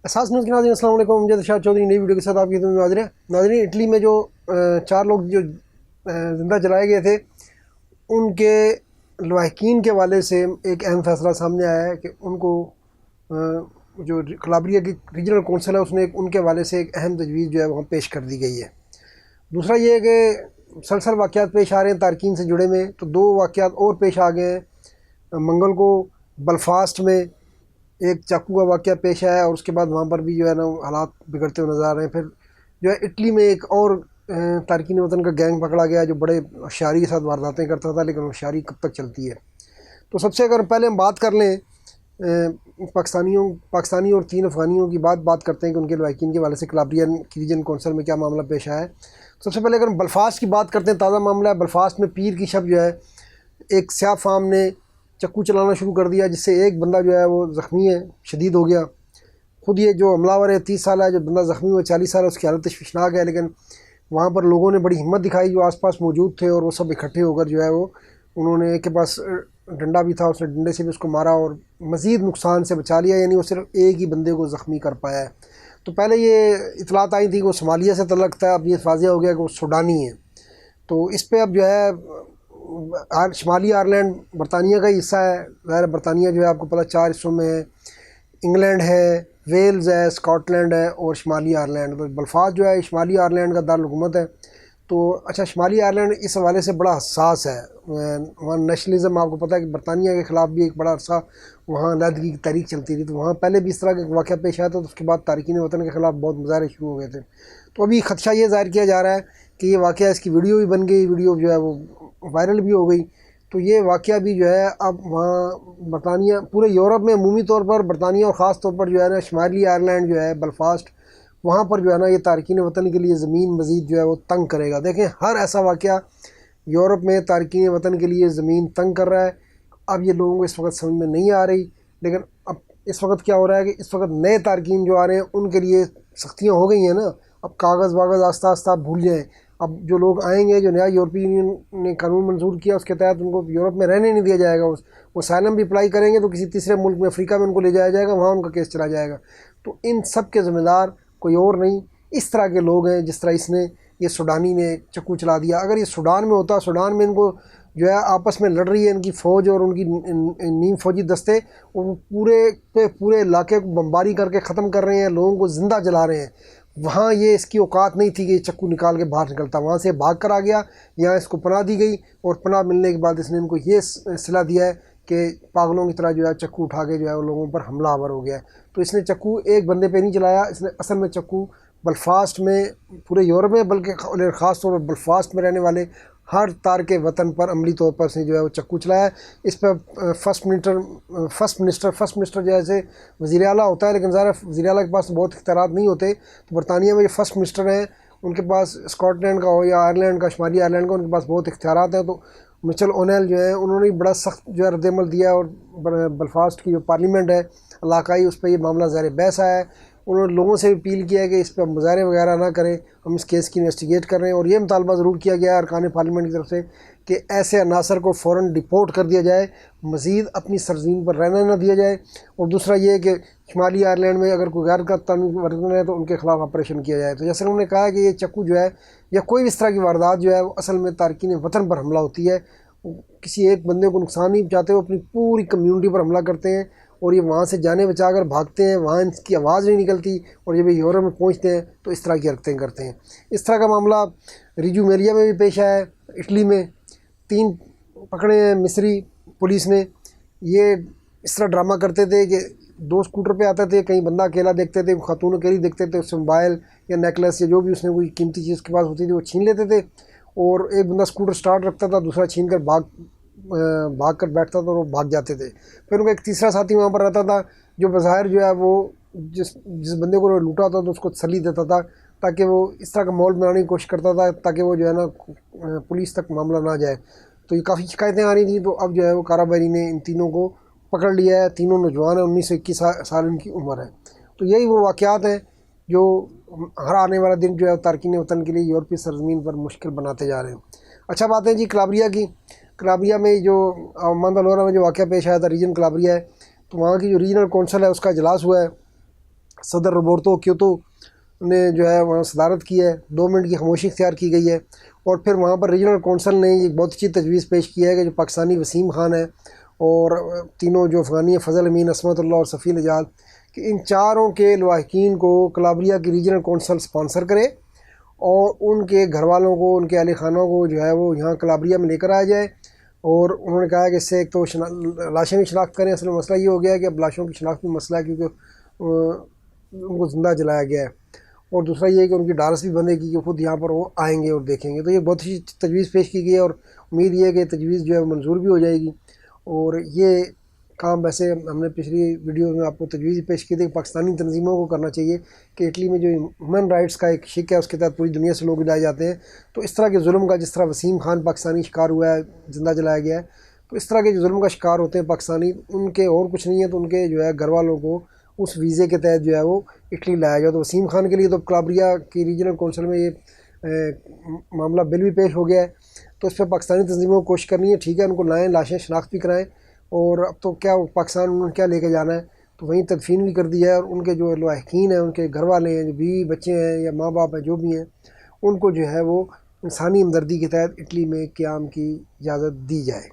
اساس نیوز کے ناظرین السلام علیکم. امجد شاہ چودھری نئی ویڈیو کے ساتھ آپ کی خدمت میں حاضر ہیں. ناظرین، اٹلی میں جو 4 لوگ جو زندہ جلائے گئے تھے، ان کے لواحقین کے حوالے سے ایک اہم فیصلہ سامنے آیا ہے کہ ان کو جو کلابریا کی ریجنل کونسل ہے اس نے ان کے حوالے سے ایک اہم تجویز جو ہے وہاں پیش کر دی گئی ہے. دوسرا یہ ہے کہ مسلسل واقعات پیش آ رہے ہیں تارکین سے جڑے میں، تو 2 واقعات اور پیش آ گئے ہیں. منگل کو بلفاسٹ میں ایک چاقو کا واقعہ پیش آیا اور اس کے بعد وہاں پر بھی جو ہے نا حالات بگڑتے ہوئے نظر آ رہے ہیں. پھر جو ہے اٹلی میں ایک اور تارکین وطن کا گینگ پکڑا گیا جو بڑے ہوشیاری کے ساتھ وارداتیں کرتا تھا، لیکن ہوشیاری کب تک چلتی ہے. تو سب سے اگر پہلے ہم بات کر لیں پاکستانی اور 3 افغانیوں کی بات کرتے ہیں کہ ان کے لواحقین کے حوالے سے کلابریان کی ریجن کونسل میں کیا معاملہ پیش آیا ہے. سب سے پہلے اگر ہم بلفاسٹ کی بات کرتے ہیں، تازہ معاملہ ہے. بلفاسٹ میں پیر کی شب جو ہے ایک سیاہ فام نے چکو چلانا شروع کر دیا، جس سے ایک بندہ جو ہے وہ زخمی ہے، شدید ہو گیا. خود یہ جو حملہ آور ہے 30 سال ہے، جو بندہ زخمی ہوا 40 سال ہے، اس کی حالت تشویشناک ہے. لیکن وہاں پر لوگوں نے بڑی ہمت دکھائی جو آس پاس موجود تھے، اور وہ سب اکٹھے ہو کر جو ہے وہ انہوں نے، ایک کے پاس ڈنڈا بھی تھا، اس نے ڈنڈے سے بھی اس کو مارا اور مزید نقصان سے بچا لیا. یعنی وہ صرف ایک ہی بندے کو زخمی کر پایا ہے. تو پہلے یہ اطلاعات آئی تھی کہ وہ صومالیہ سے تعلق تھا، اب یہ واضح ہو گیا کہ وہ سوڈانی ہے. تو اس پہ اب جو ہے شمالی آئرلینڈ برطانیہ کا ہی حصہ ہے. ظاہر برطانیہ جو ہے آپ کو پتہ 4 حصوں میں ہے. انگلینڈ ہے، ویلز ہے، اسکاٹ لینڈ ہے اور شمالی آئرلینڈ. تو بلفاسٹ جو ہے شمالی آئرلینڈ کا دارالحکومت ہے. تو اچھا، شمالی آئرلینڈ اس حوالے سے بڑا حساس ہے. وہاں نیشنلزم آپ کو پتہ ہے کہ برطانیہ کے خلاف بھی ایک بڑا عرصہ وہاں علیحدگی کی تحریک چلتی تھی. تو وہاں پہلے بھی اس طرح کا واقعہ پیش آیا تھا، تو اس کے بعد تارکین وطن کے خلاف بہت مظاہرے شروع ہو گئے تھے. تو ابھی خدشہ یہ ظاہر کیا جا رہا ہے کہ یہ واقعہ، اس کی ویڈیو بھی بن گئی، ویڈیو جو ہے وہ وائرل بھی ہو گئی. تو یہ واقعہ بھی جو ہے اب وہاں برطانیہ، پورے یورپ میں عمومی طور پر برطانیہ اور خاص طور پر جو ہے نا شمالی آئرلینڈ جو ہے بلفاسٹ، وہاں پر جو ہے نا یہ تارکین وطن کے لیے زمین مزید جو ہے وہ تنگ کرے گا. دیکھیں، ہر ایسا واقعہ یورپ میں تارکین وطن کے لیے زمین تنگ کر رہا ہے. اب یہ لوگوں کو اس وقت سمجھ میں نہیں آ رہی، لیکن اب اس وقت کیا ہو رہا ہے کہ اس وقت نئے تارکین جو آ رہے ہیں ان کے لیے سختیاں ہو گئی ہیں نا. اب کاغذ واغذ آہستہ آہستہ آپ بھول جائیں. اب جو لوگ آئیں گے، جو نیا یورپی یونین نے قانون منظور کیا اس کے تحت ان کو یورپ میں رہنے نہیں دیا جائے گا. وہ اسائلم بھی اپلائی کریں گے تو کسی تیسرے ملک میں، افریقہ میں ان کو لے جایا جائے گا، وہاں ان کا کیس چلا جائے گا. تو ان سب کے ذمہ دار کوئی اور نہیں، اس طرح کے لوگ ہیں. جس طرح اس نے، یہ سوڈانی نے چکو چلا دیا. اگر یہ سوڈان میں ہوتا، سوڈان میں ان کو جو ہے آپس میں لڑ رہی ہے ان کی فوج اور ان کی نیم فوجی دستے، وہ پورے علاقے کو بمباری کر کے ختم کر رہے ہیں، لوگوں کو زندہ جلا رہے ہیں. وہاں یہ اس کی اوقات نہیں تھی کہ یہ چکو نکال کے باہر نکلتا. وہاں سے بھاگ کر آ گیا، یہاں اس کو پناہ دی گئی، اور پناہ ملنے کے بعد اس نے ان کو یہ صلاح دیا ہے کہ پاگلوں کی طرح جو ہے چکو اٹھا کے جو ہے وہ لوگوں پر حملہ آور ہو گیا ہے. تو اس نے چکو ایک بندے پہ نہیں چلایا، اس نے اصل میں چکو بلفاسٹ میں، پورے یورپ میں، بلکہ خاص طور پر بلفاسٹ میں رہنے والے ہر تارک وطن پر عملی طور پر اس نے جو ہے وہ چکو چلایا ہے. اس پہ فرسٹ منسٹر جیسے وزیر اعلیٰ ہوتا ہے، لیکن ظاہر وزیر اعلیٰ کے پاس بہت اختیارات نہیں ہوتے. تو برطانیہ میں جو فرسٹ منسٹر ہیں ان کے پاس، اسکاٹ لینڈ کا ہو یا آئرلینڈ کا، شمالی آئرلینڈ کا، ان کے پاس بہت اختیارات ہیں. تو مچل اونیل جو ہے انہوں نے بڑا سخت جو ہے رد عمل دیا، اور بلفاسٹ کی جو پارلیمنٹ ہے علاقائی، اس پہ یہ معاملہ زیر بحث آیا ہے. انہوں نے لوگوں سے اپیل کیا ہے کہ اس پہ مظاہرے وغیرہ نہ کریں، ہم اس کیس کی انویسٹیگیٹ کر رہے ہیں. اور یہ مطالبہ ضرور کیا گیا ہے ارکان پارلیمنٹ کی طرف سے کہ ایسے عناصر کو فوراً ڈپورٹ کر دیا جائے، مزید اپنی سرزمین پر رہنا نہ دیا جائے. اور دوسرا یہ کہ شمالی آئرلینڈ میں اگر کوئی غیر قانونی ورزش ہے تو ان کے خلاف آپریشن کیا جائے. تو جیسے انہوں نے کہا کہ یہ چکو جو ہے یا کوئی بھی اس طرح کی واردات جو ہے وہ اصل میں تارکین وطن پر حملہ ہوتی ہے. کسی ایک بندے کو نقصان نہیں پہنچاتے، وہ اپنی پوری کمیونٹی پر حملہ کرتے ہیں، اور یہ وہاں سے جانے بچا کر بھاگتے ہیں، وہاں ان کی آواز نہیں نکلتی، اور جب یہ یورپ میں پہنچتے ہیں تو اس طرح کی حرکتیں کرتے ہیں. اس طرح کا معاملہ ریجو میلیا میں بھی پیش آیا ہے. اٹلی میں 3 پکڑے ہیں مصری پولیس نے. یہ اس طرح ڈرامہ کرتے تھے کہ 2 اسکوٹر پہ آتے تھے، کہیں بندہ اکیلا دیکھتے تھے، خاتون اکیلی دیکھتے تھے، اس سے موبائل یا نیکلس یا جو بھی اس نے کوئی قیمتی چیز کے پاس ہوتی تھی وہ چھین لیتے تھے. اور ایک بندہ اسکوٹر سٹارٹ رکھتا تھا، دوسرا چھین کر بھاگ کر بیٹھتا تھا اور وہ بھاگ جاتے تھے. پھر ان کا ایک تیسرا ساتھی وہاں پر رہتا تھا جو بظاہر جو ہے وہ جس بندے کو لوٹا تھا تو اس کو تسلی دیتا تھا، تاکہ وہ اس طرح کا ماحول بنانے کی کوشش کرتا تھا تاکہ وہ جو ہے نا پولیس تک معاملہ نہ جائے. تو یہ کافی شکایتیں آ رہی تھیں. تو اب جو ہے وہ کاراباری نے ان تینوں کو پکڑ لیا ہے. تینوں نوجوان ہیں، 19 سے 21 سال ان کی عمر ہے. تو یہی وہ واقعات ہیں جو ہر آنے والا دن جو ہے تارکین وطن کے لیے یورپی سرزمین پر مشکل بناتے جا رہے ہیں. اچھا بات ہے جی کلابریا کی. کلابریا میں جو ماندالورا میں جو واقعہ پیش آیا تھا، ریجن کلابریا ہے، تو وہاں کی جو ریجنل کونسل ہے اس کا اجلاس ہوا ہے. صدر روبرتو کیوتو نے جو ہے وہاں صدارت کی ہے، 2 منٹ کی خاموشی اختیار کی گئی ہے، اور پھر وہاں پر ریجنل کونسل نے یہ بہت اچھی تجویز پیش کی ہے کہ جو پاکستانی وسیم خان ہے اور تینوں جو افغانی ہیں، فضل امین، عصمت اللہ اور صفی نجات، کہ ان چاروں کے لواحقین کو کلابریا کی ریجنل کونسل سپانسر کرے اور ان کے گھر والوں کو، ان کے اہل خانوں کو جو ہے وہ یہاں کلابریا میں لے کر آ جائے۔ اور انہوں نے کہا کہ اس سے ایک تو لاشیں بھی شناخت کریں، اصل مسئلہ یہ ہو گیا ہے کہ اب لاشوں کی شناخت میں مسئلہ ہے کیونکہ ان کو زندہ جلایا گیا ہے، اور دوسرا یہ ہے کہ ان کی ڈارس بھی بنے گی کہ خود یہاں پر وہ آئیں گے اور دیکھیں گے۔ تو یہ بہت ہی تجویز پیش کی گئی ہے، اور امید یہ ہے کہ تجویز جو ہے منظور بھی ہو جائے گی۔ اور یہ کام ویسے ہم نے پچھلی ویڈیو میں آپ کو تجویز پیش کی تھی کہ پاکستانی تنظیموں کو کرنا چاہیے کہ اٹلی میں جو ہیومن رائٹس کا ایک شک ہے اس کے تحت پوری دنیا سے لوگ لائے جاتے ہیں، تو اس طرح کے ظلم کا، جس طرح وسیم خان پاکستانی شکار ہوا ہے، زندہ جلایا گیا ہے، تو اس طرح کے جو ظلم کا شکار ہوتے ہیں پاکستانی، ان کے اور کچھ نہیں ہے تو ان کے جو ہے گھر والوں کو اس ویزے کے تحت جو ہے وہ اٹلی لایا جائے۔ تو وسیم خان کے لیے تو کلابریا کی ریجنل کونسل میں یہ معاملہ بل بھی پیش ہو گیا ہے، تو اس پہ پاکستانی تنظیموں کو کوشش کرنی ہے، ٹھیک ہے ان کو لائیں، لاشیں شناخت بھی کرائیں، اور اب تو کیا پاکستان انہوں نے کیا لے کے جانا ہے، تو وہیں تدفین بھی کر دیا ہے، اور ان کے جو لواحقین ہیں، ان کے گھر والے ہیں، جو بیوی بچے ہیں یا ماں باپ ہیں جو بھی ہیں، ان کو جو ہے وہ انسانی ہمدردی کے تحت اٹلی میں قیام کی اجازت دی جائے۔